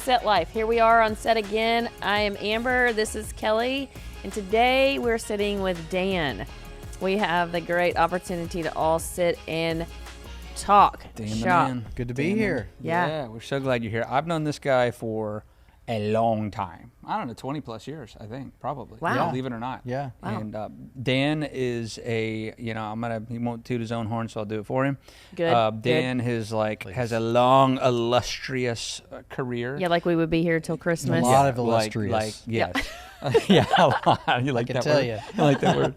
Set Life. Here we are on set again. I am Amber. This is Kelley. And today we're sitting with Dan. We have the great opportunity to all sit and talk. Dan shop. the man. Good to be here. Yeah. We're so glad you're here. I've known this guy for a long time. I don't know, 20 plus years, I think, probably. Wow. Yeah, believe it or not. Yeah. Wow. And Dan is he won't toot his own horn, so I'll do it for him. Good. Dan has a long, illustrious career. Yeah, like we would be here till Christmas. A lot of illustrious. Yeah, a lot. You like I can that tell word? you. I like that word.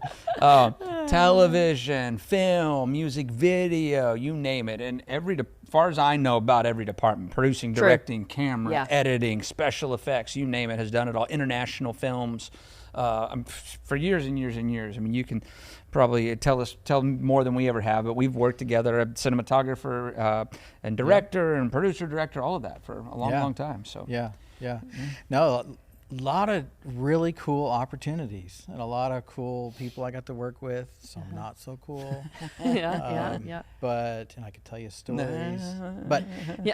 Television, film, music video, you name it. And as far as I know about every department, producing, True. directing, camera, Yeah. editing, special effects, you name it, has done it all. International films, for years and years and years. I mean, you can probably tell more than we ever have, but we've worked together, a cinematographer and director and producer, director, all of that for a long, long time. So Yeah. No, a lot of really cool opportunities and a lot of cool people I got to work with. Some not so cool. Yeah. But and I could tell you stories. But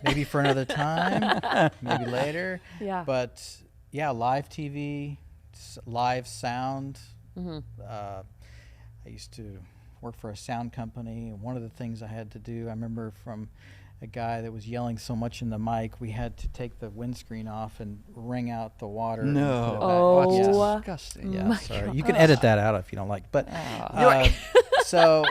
maybe for another time, maybe later. Yeah. But yeah, live TV, live sound. I used to work for a sound company, and one of the things I had to do, I remember from a guy that was yelling so much in the mic, we had to take the windscreen off and wring out the water. And put it back. Oh, disgusting. Yeah, my sorry. You can edit that out if you don't like. But so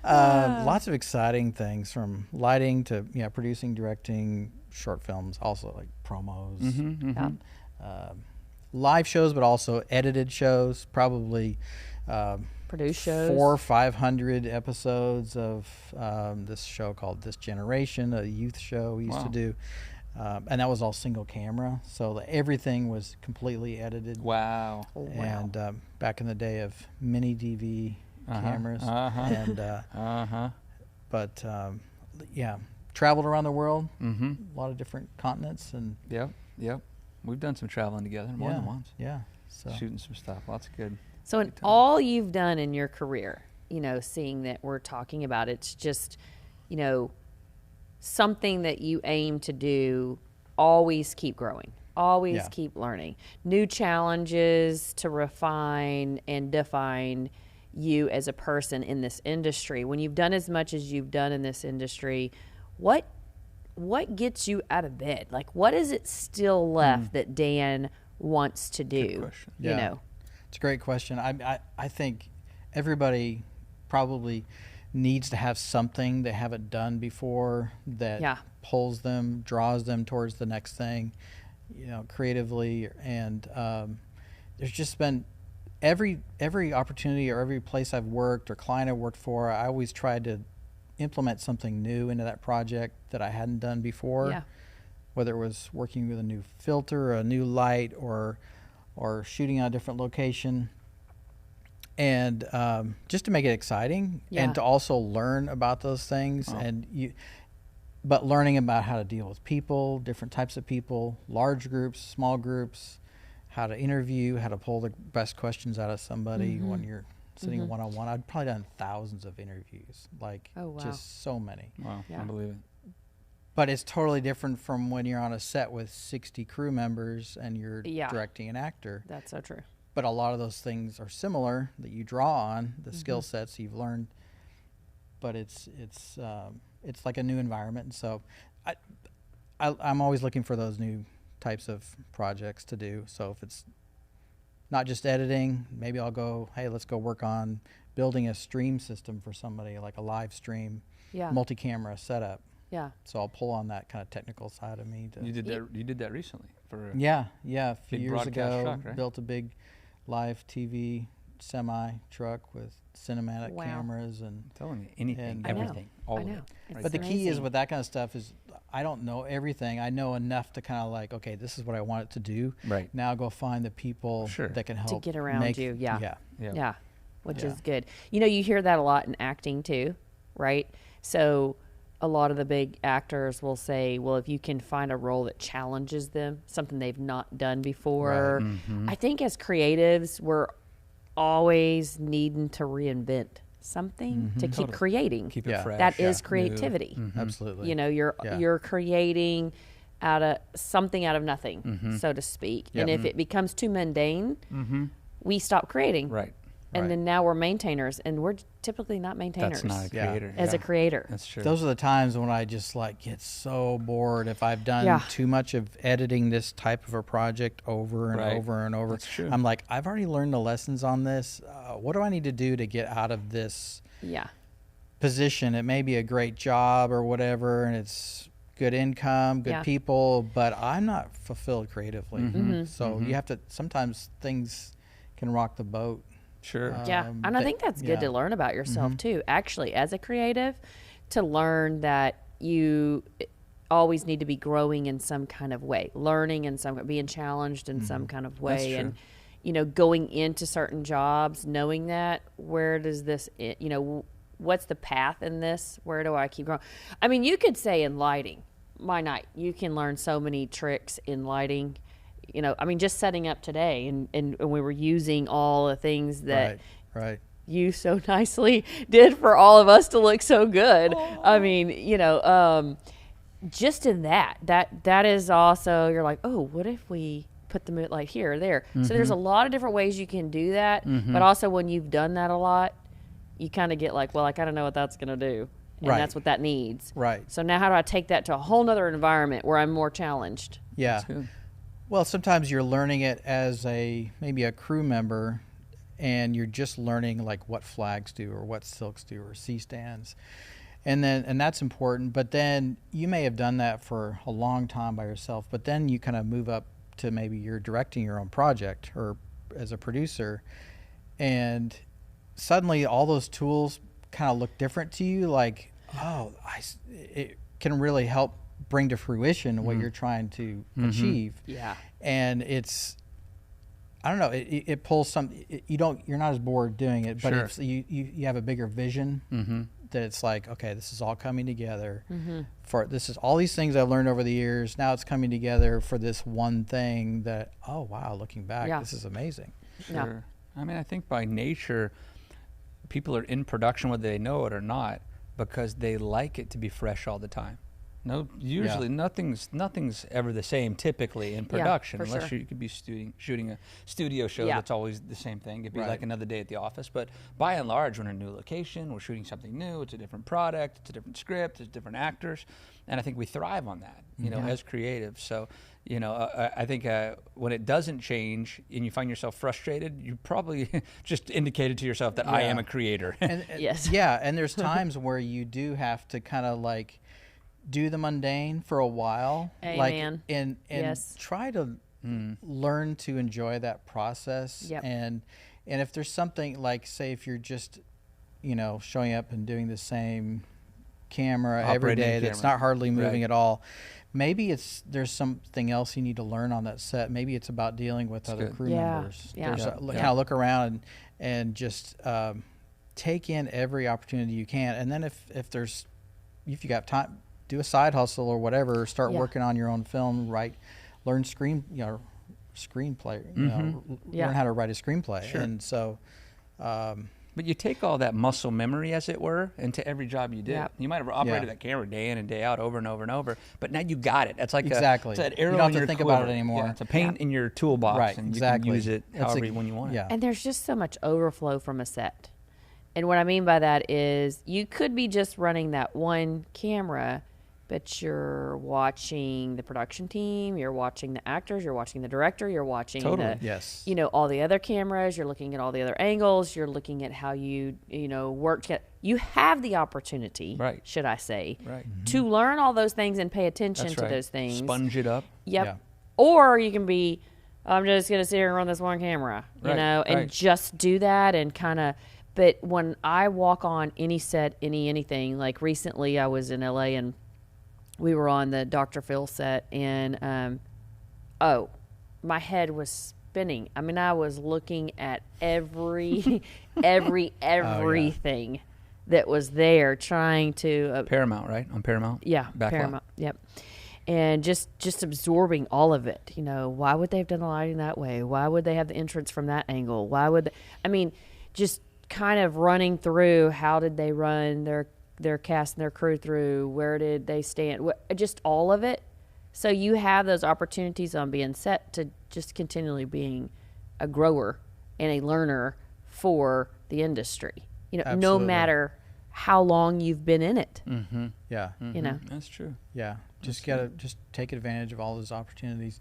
lots of exciting things from lighting to producing, directing, short films, also like promos, live shows, but also edited shows. Probably produce shows. 400 or 500 episodes of this show called This Generation, a youth show we used to do. And that was all single camera, so everything was completely edited. Wow. And back in the day of mini DV cameras, but traveled around the world, a lot of different continents, and Yep. We've done some traveling together more than once. Yeah, so Shooting some stuff. Lots of good. So in all you've done in your career, seeing that we're talking about, it's just, something that you aim to do, always keep growing, always keep learning, new challenges to refine and define you as a person in this industry. When you've done as much as you've done in this industry, what gets you out of bed? Like, what is it still left that Dan wants to do? Good question. It's a great question. I think everybody probably needs to have something they haven't done before that pulls them, draws them towards the next thing, creatively. And there's just been every opportunity or every place I've worked or client I've worked for, I always tried to implement something new into that project that I hadn't done before. Whether it was working with a new filter, or a new light, or shooting on a different location, and just to make it exciting and to also learn about those things. But learning about how to deal with people, different types of people, large groups, small groups, how to interview, how to pull the best questions out of somebody when you're sitting one-on-one. I've probably done thousands of interviews, just so many. Wow, I believe it. But it's totally different from when you're on a set with 60 crew members and you're directing an actor. That's so true. But a lot of those things are similar that you draw on, the skill sets you've learned. But it's like a new environment. And so I'm always looking for those new types of projects to do. So if it's not just editing, maybe I'll go, hey, let's go work on building a stream system for somebody, like a live stream, multi-camera setup. Yeah. So I'll pull on that kind of technical side of me. You did that recently for a few big years ago. truck, right? Built a big live TV semi truck with cinematic cameras and I'm telling you, anything, and everything, all of it. It's but the key is amazing. with that kind of stuff is I don't know everything. I know enough to kind of like, okay, this is what I want it to do. Right. Now go find the people that can help to get around you. Yeah. Which is good. You hear that a lot in acting too, right? So a lot of the big actors will say, well, if you can find a role that challenges them, something they've not done before. Right. I think as creatives, we're always needing to reinvent something to keep creating. Keep it fresh. That is creativity. Absolutely. You know, you're creating something out of nothing, so to speak. And if it becomes too mundane, we stop creating. Right. And then now we're maintainers, and we're typically not maintainers. That's not a creator. As a creator. That's true. Those are the times when I just like get so bored if I've done too much of editing this type of a project over and over and over. That's true. I'm like, I've already learned the lessons on this. What do I need to do to get out of this position? It may be a great job or whatever, and it's good income, good people, but I'm not fulfilled creatively. So you have to, sometimes things can rock the boat. Sure. And I think that's good to learn about yourself too. Actually, as a creative, to learn that you always need to be growing in some kind of way, learning in some, being challenged in some kind of way, and you know, going into certain jobs, knowing that where does this, you know, what's the path in this? Where do I keep growing? I mean, you could say in lighting, you can learn so many tricks in lighting. You know, I mean, just setting up today, and we were using all the things that you so nicely did for all of us to look so good. I mean, you know, just in that is also, you're like, oh, what if we put the mood light here or there? So there's a lot of different ways you can do that, but also when you've done that a lot, you kind of get like, well, I kind of know what that's going to do. And that's what that needs. Right. So now how do I take that to a whole nother environment where I'm more challenged? Yeah. Well, sometimes you're learning it as maybe a crew member, and you're just learning like what flags do or what silks do or C-stands. And that's important. But then you may have done that for a long time by yourself, but then you kind of move up to maybe you're directing your own project or as a producer, and suddenly all those tools kind of look different to you. Like, oh, it can really help bring to fruition what you're trying to achieve. Yeah. And it's, I don't know, it pulls some, you're not as bored doing it, but it's, you have a bigger vision that it's like, okay, this is all coming together this is all these things I've learned over the years. Now it's coming together for this one thing that, oh wow, looking back, this is amazing. Sure. I mean, I think by nature, people are in production whether they know it or not, because they like it to be fresh all the time. No, usually nothing's ever the same typically in production, unless you could be shooting a studio show that's always the same thing. It'd be like another day at the office. But by and large, we're in a new location, we're shooting something new, it's a different product, it's a different script, it's different actors, and I think we thrive on that, you know, as creatives. So, you know, I think when it doesn't change and you find yourself frustrated, you probably just indicated to yourself that I am a creator. And and there's times where you do have to kind of like do the mundane for a while. Amen. Like, and try to learn to enjoy that process. And if there's something like, say, if you're just, you know, showing up and doing the same camera every day that's not hardly moving at all, maybe there's something else you need to learn on that set. Maybe it's about dealing with other crew members. Kind of look around and just take in every opportunity you can. And then if you got time, do a side hustle or whatever, start working on your own film, learn screenplay, learn how to write a screenplay. And so, but you take all that muscle memory, as it were, into every job you do. You might have operated that camera day in and day out, over and over and over, but now you got it. It's like it's an arrow you don't have in your to think quiver. about it anymore. It's a paint in your toolbox, and you can use it however when you want it. And there's just so much overflow from a set. And what I mean by that is you could be just running that one camera, but you're watching the production team, you're watching the actors, you're watching the director, you're watching you know, all the other cameras, you're looking at all the other angles, you're looking at how you work together. You have the opportunity, should I say, to learn all those things and pay attention to those things. Sponge it up. Or you can be, I'm just going to sit here and run this one camera, you know, and just do that and kind of. But when I walk on any set, anything, like recently I was in LA and we were on the Dr. Phil set, and my head was spinning. I mean, I was looking at everything that was there, trying to Paramount, right? On Paramount. Yeah, Paramount. Yep. And just absorbing all of it. You know, why would they have done the lighting that way? Why would they have the entrance from that angle? Why would they, I mean, just kind of running through how did they run their cast and their crew through, where did they stand, just all of it. So you have those opportunities on being set to just continually being a grower and a learner for the industry. No matter how long you've been in it. Mm-hmm. Yeah. Mm-hmm. That's true. Yeah. Just take advantage of all those opportunities.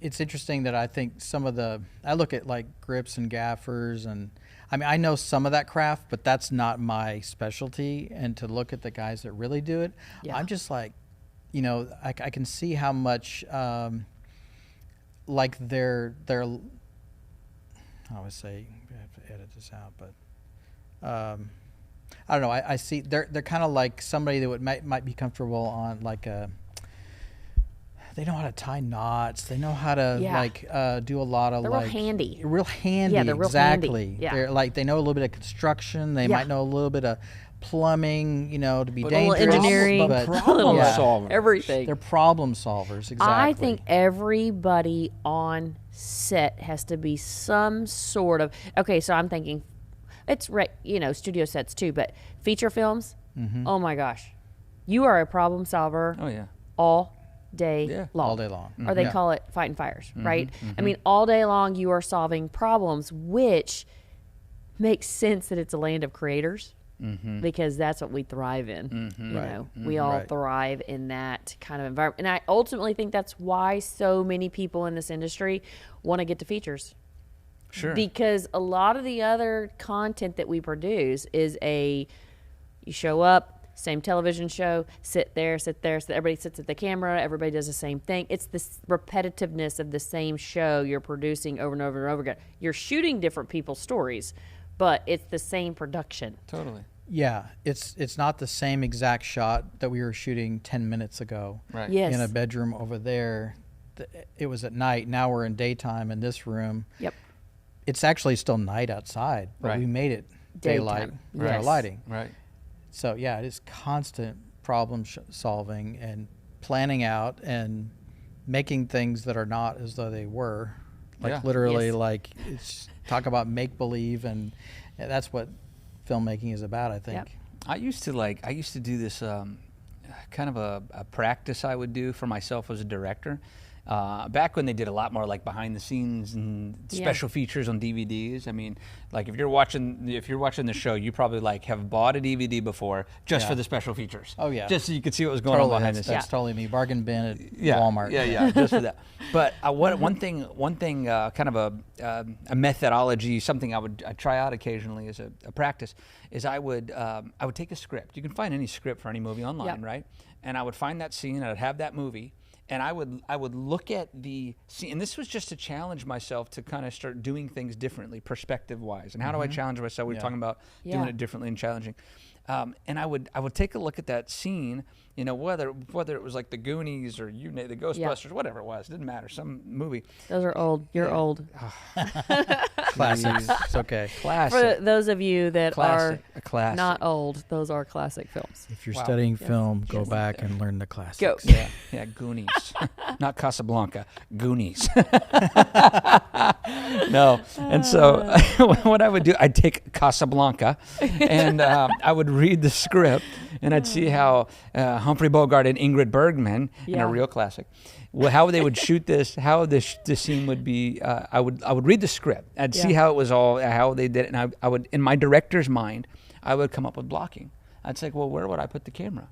It's interesting that I think I look at like grips and gaffers, and I mean, I know some of that craft, but that's not my specialty. And to look at the guys that really do it, I'm just like, I can see how much, like I always say, I have to edit this out, but, I don't know. I see they're kind of like somebody that might be comfortable on like they know how to tie knots. They know how to do a lot of they're like real handy. Real handy. Yeah, they're real exactly. handy. Yeah. They're like they know a little bit of construction. They might know a little bit of plumbing, to be but dangerous. Engineering, but problem solvers. Everything. They're problem solvers. Exactly. I think everybody on set has to be some sort of so I'm thinking it's studio sets too, but feature films. Mm-hmm. Oh my gosh, you are a problem solver. Oh yeah, all day long. All day long. Or they call it fighting fires, right? Mm-hmm. I mean, all day long you are solving problems, which makes sense that it's a land of creators. Mm-hmm. Because that's what we thrive in. Mm-hmm. We all thrive in that kind of environment. And I ultimately think that's why so many people in this industry want to get to features. Sure. Because a lot of the other content that we produce is you show up, same television show, sit there, so everybody sits at the camera, everybody does the same thing. It's this repetitiveness of the same show you're producing over and over and over again. You're shooting different people's stories, but it's the same production. Totally. Yeah, it's not the same exact shot that we were shooting 10 minutes ago. Right. Yes. In a bedroom over there. It was at night. Now we're in daytime in this room. Yep. It's actually still night outside, but we made it daylight with our lighting. Right. So yeah, it is constant problem solving and planning out and making things that are not as though they were. Like literally, like it's talk about make believe, and that's what filmmaking is about, I think. Yep. I used to do this kind of a practice I would do for myself as a director. Back when they did a lot more like behind the scenes and special features on DVDs. I mean, like if you're watching the show, you probably like have bought a DVD before just for the special features. Oh yeah, just so you could see what was going on behind the scenes. That's totally me. Bargain bin at Walmart. Yeah, just for that. But one thing, kind of a methodology, something I try out occasionally as a practice is I would take a script. You can find any script for any movie online, right? And I would find that scene. I'd have that movie. And I would look at the scene, and this was just to challenge myself to kind of start doing things differently, perspective-wise. And how do I challenge myself? We were talking about doing it differently and challenging. And I would take a look at that scene, whether it was like the Goonies or the Ghostbusters, whatever it was, didn't matter, some movie. Those are old. You're old. Classics. It's okay. Classic. For those of you that are not old, those are classic films. If you're studying film, go back and learn the classics. Go. Yeah, Goonies. Not Casablanca, Goonies. No. And so what I would do, I'd take Casablanca and I would read the script and I'd see how Humphrey Bogart and Ingrid Bergman, in a real classic, how they would shoot this, how this scene would be. I would read the script. I'd see how it was how they did it, and I would, in my director's mind, I would come up with blocking. I'd say, well, where would I put the camera?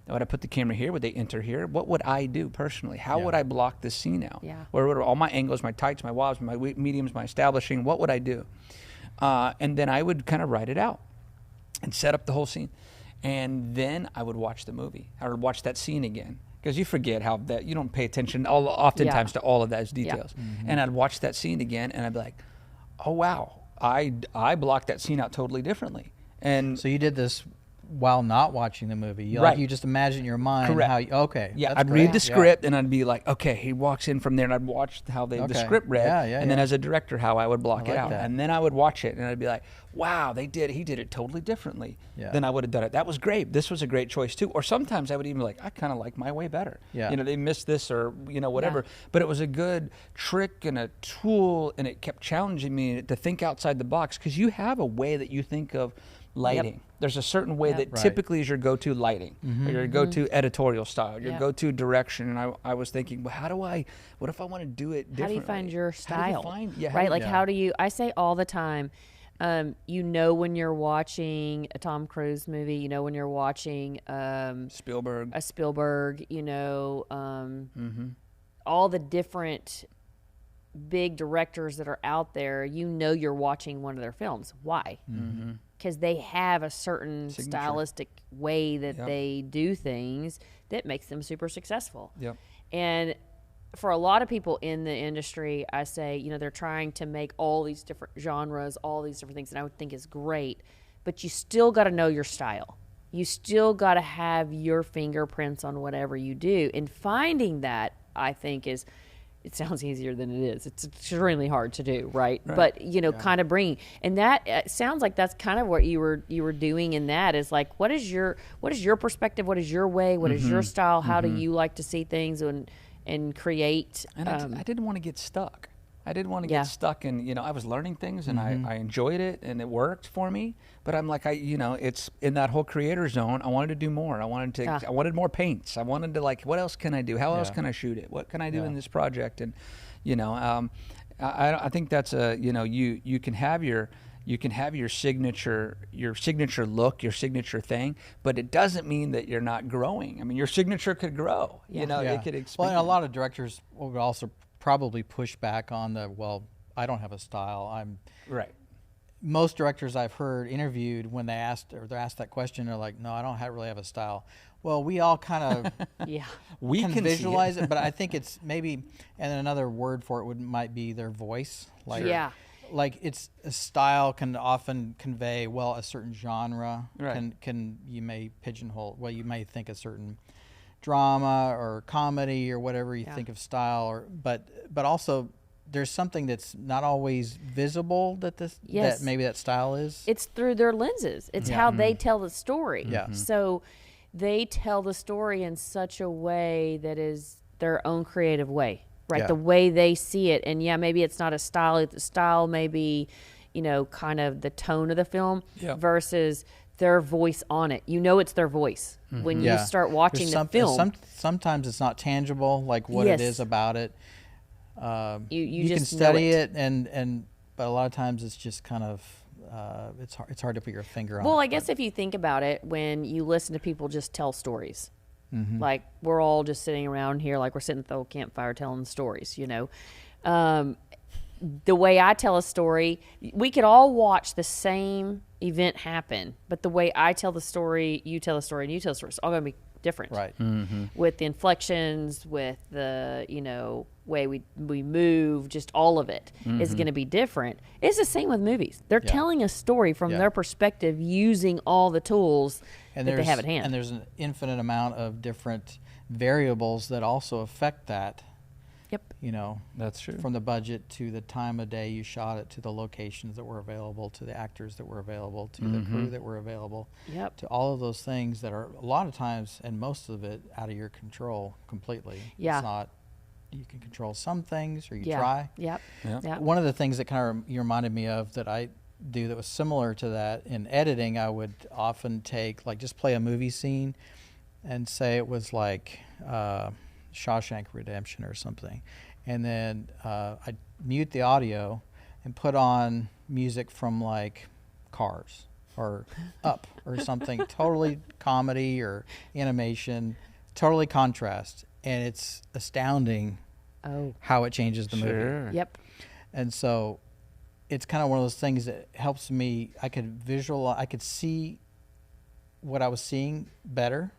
Would I put the camera here? Would they enter here? What would I do personally? How would I block this scene out? Yeah. Where would all my angles, my tights, my wobs, my mediums, my establishing, what would I do? And then I would kind of write it out and set up the whole scene. And then I would watch the movie. I would watch that scene again. Because you forget how that, you don't pay attention oftentimes to all of those details. Yeah. Mm-hmm. And I'd watch that scene again and I'd be like, oh wow, I blocked that scene out totally differently. And so you did this while not watching the movie. You, Right. like, you just imagine in your mind Correct. how you, okay. Yeah, that's I'd great. read the script and I'd be like, okay, he walks in from there, and I'd watch how the Okay. script read, Yeah, and then as a director, how I would block I it like out, that. and then I would watch it, and I'd be like, wow, he did it totally differently Yeah. than I would have done it. That was great. This was a great choice too. Or sometimes I would even be like, I kind of like my way better. Yeah. You know, they missed this or whatever, Yeah. but it was a good trick and a tool, and it kept challenging me to think outside the box, because you have a way that you think of lighting. Yep. There's a certain way Yep. that Right. typically is your go-to lighting, or your go-to editorial style, your Yep. go-to direction. And I was thinking, well, what if I want to do it differently? How do you find your style? How do you find, yeah, how right? do you- Like, yeah. how do you? I say all the time, when you're watching a Tom Cruise movie, when you're watching Spielberg. a Spielberg, all the different big directors that are out there, you're watching one of their films. Why? Because they have a certain Signature. stylistic way that Yep. they do things that makes them super successful. Yep. And for a lot of people in the industry, I say, they're trying to make all these different genres, all these different things, and I would think is great, but you still got to know your style. You still got to have your fingerprints on whatever you do. And finding that, I think, it sounds easier than it is. It's extremely hard to do, right? But kind of bringing, and that sounds like that's kind of what you were doing in that, is like, what is your perspective? What is your way? What is your style? How do you like to see things and create? And I didn't want to get stuck. I didn't want to get Yeah. stuck in, I was learning things, and I enjoyed it, and it worked for me. But I'm like, it's in that whole creator zone. I wanted to do more. I wanted more paints. I wanted to, like, what else can I do? How else can I shoot it? What can I do in this project? And, I think that's you can have your signature look, your signature thing, but it doesn't mean that you're not growing. I mean, your signature could grow. It could expand. Well, and a lot of directors will also probably push back on I don't have a style. Right. Most directors I've heard interviewed, when they're asked that question, they're like, no, I don't really have a style. Well, we all kind of Yeah. We can can see visualize it, but I think it's maybe, and then another word for it might be their voice. Like, Yeah. Like, it's a style can often convey a certain genre. Right. You may pigeonhole. Well, you may think a certain drama or comedy or whatever you think of style, but also there's something that's not always visible that maybe that style is. It's through their lenses. It's how they tell the story. Yeah. So they tell the story in such a way that is their own creative way, right? Yeah. The way they see it. And maybe it's not a style. The style may be, kind of the tone of the film versus their voice on it. It's their voice when you start watching the film. Sometimes it's not tangible, like what it is about it. You just can know study it. but a lot of times it's just kind of it's hard to put your finger on. Well, it, I guess if you think about it, when you listen to people just tell stories, like we're all just sitting around here, like we're sitting at the old campfire telling stories, the way I tell a story, we could all watch the same event happen, but the way I tell the story, you tell the story, and you tell the story, it's all going to be different. Right. With the inflections, with the, way we move, just all of it is going to be different. It's the same with movies. They're telling a story from their perspective using all the tools that they have at hand. And there's an infinite amount of different variables that also affect that. Yep. That's true. From the budget to the time of day you shot it, to the locations that were available, to the actors that were available, to the crew that were available, Yep. to all of those things that are a lot of times, and most of it, out of your control completely. Yeah. It's not, you can control some things, or you Yeah. try. Yep. Yeah. Yep. One of the things that kind of you reminded me of that I do that was similar to that in editing, I would often take, like, just play a movie scene and say it was like Shawshank Redemption or something, and then I'd mute the audio and put on music from, like, Cars or Up or something, totally comedy or animation, totally contrast, and it's astounding how it changes the movie. Yep. And so it's kind of one of those things that helps me. I could see what I was seeing better,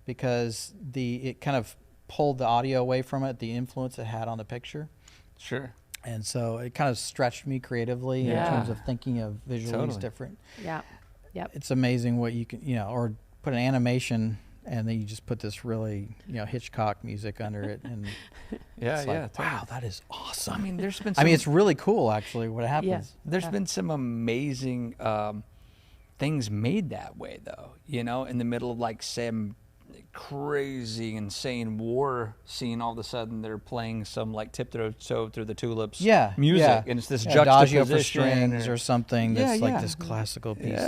because it kind of pulled the audio away from it, the influence it had on the picture. Sure. And so it kind of stretched me creatively in terms of thinking of visually Totally. different. Yeah. Yep. It's amazing what you can, or put an animation and then you just put this really, Hitchcock music under it, and totally. Wow, that is awesome. I mean, there's been it's really cool actually what happens. Yeah. There's been some amazing things made that way, though, in the middle of like some crazy, insane war scene. All of a sudden they're playing some like Tiptoe Through the Tulips music, and it's this Adagio juxtaposition for strings or something that's like this classical piece.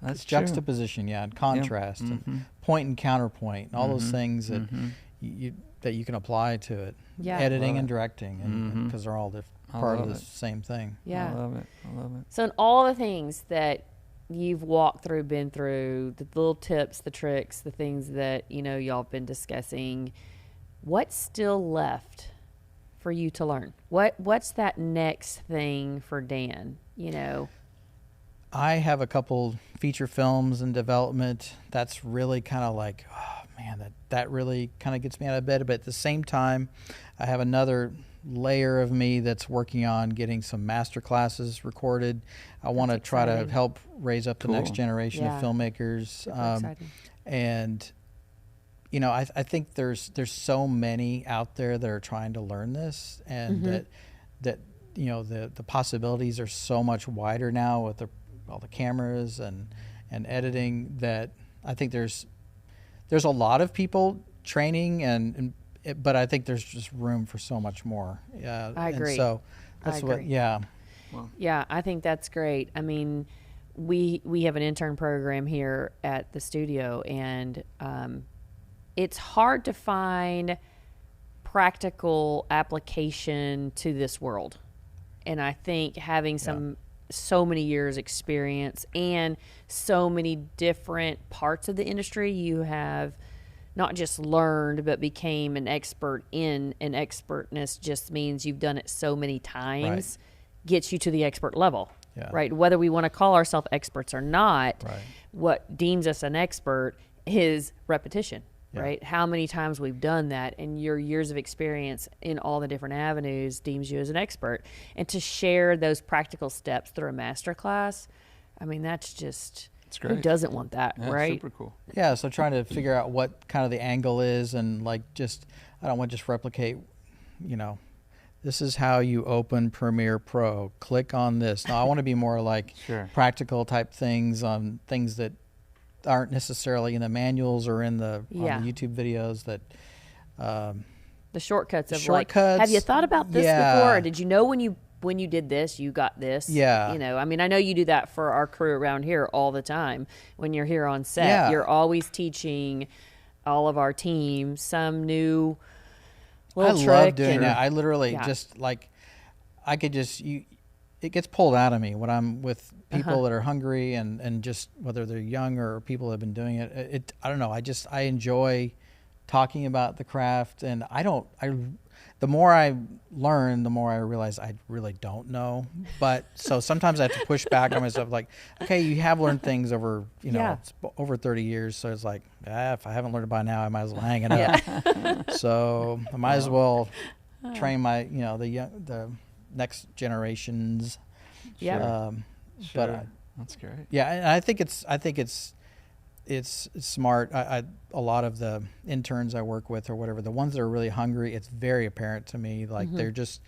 That's juxtaposition, and contrast, and point and counterpoint, and all those things that you can apply to it. Editing and directing, and because they're all part of the same thing. Yeah, I love it. So in all the things that you've walked through, been through, the little tips, the tricks, the things that y'all have been discussing, what's still left for you to learn? What's that next thing for Dan? I have a couple feature films in development. That's really kind of like, oh man, that really kind of gets me out of bed. But at the same time, I have another layer of me that's working on getting some master classes recorded. I want to try to help raise up the next generation of filmmakers. And I think there's so many out there that are trying to learn this, and that the possibilities are so much wider now with all the cameras and editing, that I think there's a lot of people training, but I think there's just room for so much more. I agree. And so that's Well, yeah, I think that's great. I mean, we have an intern program here at the studio, and it's hard to find practical application to this world. And I think having so many years experience and so many different parts of the industry, you have not just learned, but became an expert in. And expertness just means you've done it so many times, gets you to the expert level, right? Whether we want to call ourselves experts or not, what deems us an expert is repetition, right? How many times we've done that, and your years of experience in all the different avenues deems you as an expert. And to share those practical steps through a master class, I mean, that's just... It's great. Who doesn't want that, right? Super cool. Yeah, so trying to figure out what kind of the angle is, and I don't want to just replicate, this is how you open Premiere Pro. Click on this. No, I want to be more like practical type things on things that aren't necessarily in the manuals or in on the YouTube videos that... the shortcuts of have you thought about this before? Or did you know when you did this, you got this? Yeah. I mean, I know you do that for our crew around here all the time. When you're here on set, you're always teaching all of our team some new little trick. I love doing that. I literally just it gets pulled out of me when I'm with people that are hungry and just whether they're young or people that have been doing it. I don't know. I enjoy talking about the craft, and the more I learn, the more I realize I really don't know. But so sometimes I have to push back on myself, like, okay, you have learned things over, it's over 30 years. So it's like, if I haven't learned it by now, I might as well hang it up. So I might as well train my, the next generations. Yeah. But that's great. Yeah, and I think it's smart. A lot of the interns I work with or whatever, the ones that are really hungry, it's very apparent to me. Like they're just,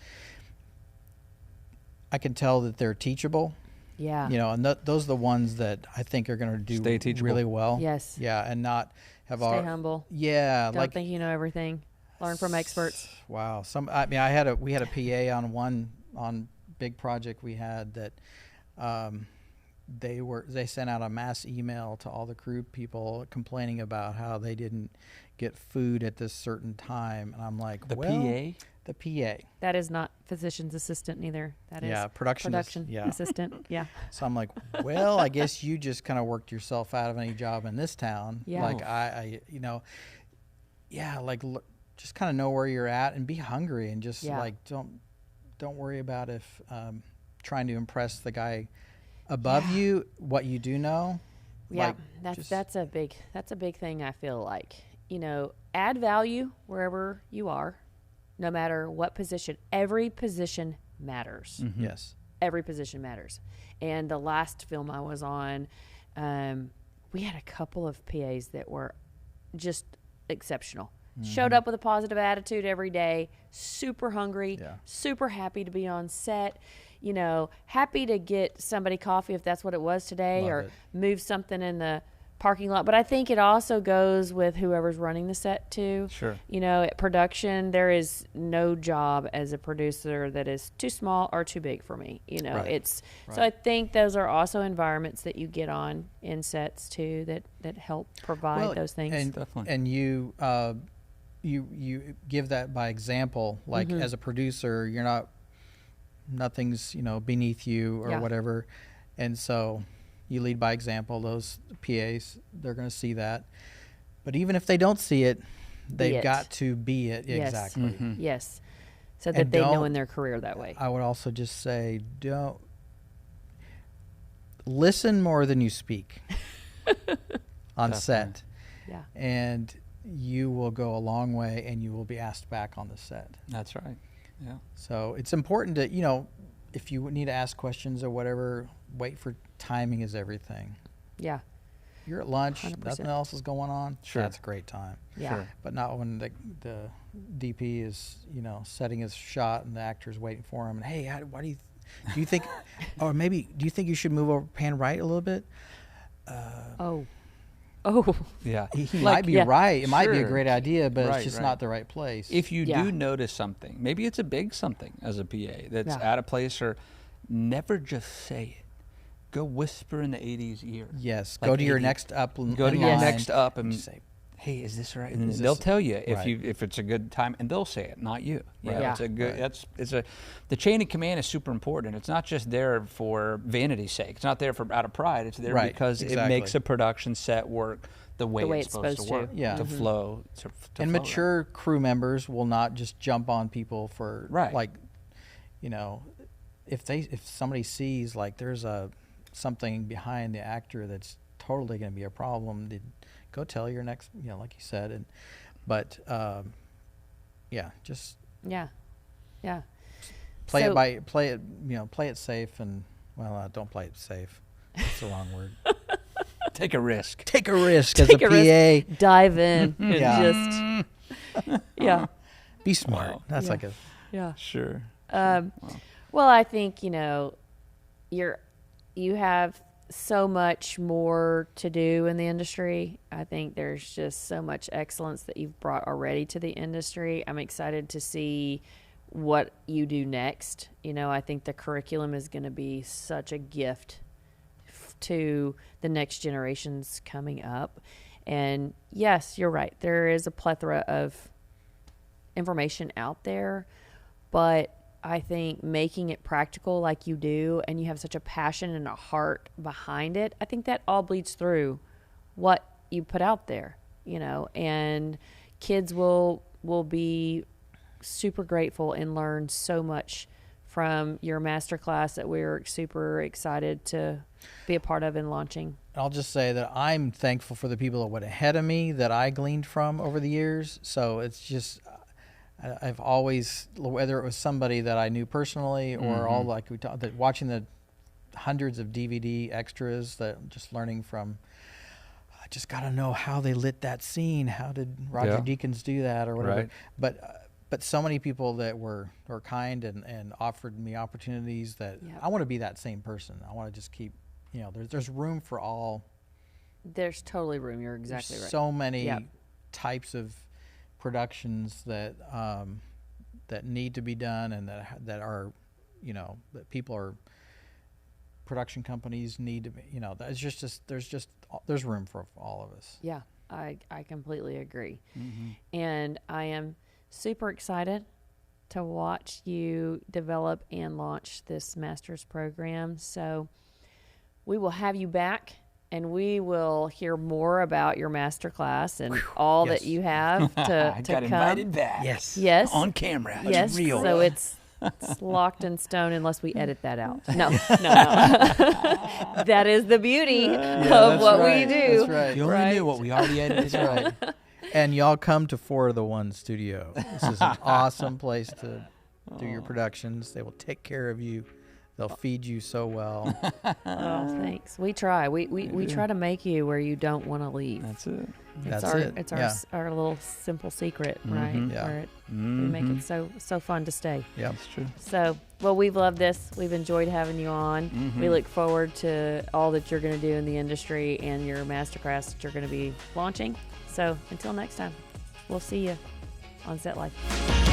I can tell that they're teachable. Yeah. And those are the ones that I think are going to do really well. Yes. Yeah, and not have Stay humble. Yeah. Don't think you know everything. Learn from experts. Wow. We had a PA on big project we had that, they sent out a mass email to all the crew people complaining about how they didn't get food at this certain time, and I'm like, the PA. That is not physician's assistant neither. That is production assistant. Yeah. So I'm like, well, I guess you just kind of worked yourself out of any job in this town. Yeah. Like just kind of know where you're at and be hungry, and just don't worry about if trying to impress the guy above you, what you do know. Yeah, that's a big thing. I feel like, add value wherever you are, no matter what position. Every position matters. Mm-hmm. Yes, every position matters. And the last film I was on, we had a couple of PAs that were just exceptional. Showed up with a positive attitude every day, super hungry, super happy to be on set, you know, happy to get somebody coffee if that's what it was today, or move something in the parking lot. But I think it also goes with whoever's running the set too. Sure. You know, at production, there is no job as a producer that is too small or too big for me. You know, so I think those are also environments that you get on in sets too that help provide those things. And, Definitely. and you give that by example, like as a producer, nothing's, you know, beneath you or whatever. And so you lead by example. Those PAs, they're going to see that. But even if they don't see it, they've got to be it. Yes. Exactly. Yes. So that they know in their career that way. I would also just say, don't listen more than you speak on set. Yeah. And you will go a long way, and you will be asked back on the set. That's right. Yeah. So it's important to, you know, if you need to ask questions or whatever, wait for timing is everything. Yeah. You're at lunch, 100%. nothing else is going on. Sure. That's a great time. Yeah. Sure. But not when the DP is, you know, setting his shot and the actor's waiting for him. And hey, why do you think, or maybe do you think you should move over, pan right a little bit? Yeah. He might be right. It might be a Sure. great idea, but it's just not the right place. If you do notice something, maybe it's a big something as a PA that's out of place, or never just say it. Go whisper in the 80's ear. Yes. Like go to your 80. next up. Go to your next up and say, hey, is this right? And they'll tell you if it's a good time, and they'll say it, not you. Yeah. It's a good. The chain of command is super important. It's not just there for vanity's sake. It's not there for out of pride. It's there because it makes a production set work the way it's supposed to work. Yeah. To flow. And mature crew members will not just jump on people for like, you know, if somebody sees like there's something behind the actor that's totally going to be a problem, go tell your next, you know, like you said, just play it safe, and don't play it safe. That's the wrong word. Take a risk. Take a risk as a PA. Risk. Dive in. And just be smart. Wow. That's like a sure. Well, I think, you know, you have so much more to do in the industry. I think there's just so much excellence that you've brought already to the industry. I'm excited to see what you do next. You know, I think the curriculum is going to be such a gift to the next generations coming up. And yes, you're right. There is a plethora of information out there, but I think making it practical like you do, and you have such a passion and a heart behind it, I think that all bleeds through what you put out there, you know, and kids will be super grateful and learn so much from your masterclass that we're super excited to be a part of in launching. I'll just say that I'm thankful for the people that went ahead of me that I gleaned from over the years. So it's just, I've always, whether it was somebody that I knew personally or all like we talked, that watching the hundreds of DVD extras, that just learning from, I just got to know how they lit that scene. How did Roger Deakins do that or whatever? Right. But so many people that were kind and offered me opportunities that I want to be that same person. I want to just keep, you know, there's room for all. There's totally room. You're exactly right. So many types of productions that that need to be done, and that are, you know, that people are, production companies need to be, you know, there's room for all of us. Yeah, I completely agree. And I am super excited to watch you develop and launch this master's program. So we will have you back, and we will hear more about your masterclass and all that you have to I got invited back. Yes. On camera. Yes. It's real. So it's locked in stone unless we edit that out. No. That is the beauty of what we do. That's right. You only knew what we already edited. That's right. And y'all come to 4 of the 1 studio. This is an awesome place to do your productions. They will take care of you. They'll feed you so well. Oh, thanks. We try. We try to make you where you don't want to leave. That's it. It's our little simple secret, right? Yeah. Where we make it so fun to stay. Yeah, That's true. So, well, we've loved this. We've enjoyed having you on. We look forward to all that you're going to do in the industry and your masterclass that you're going to be launching. So, until next time, we'll see you on Set Life.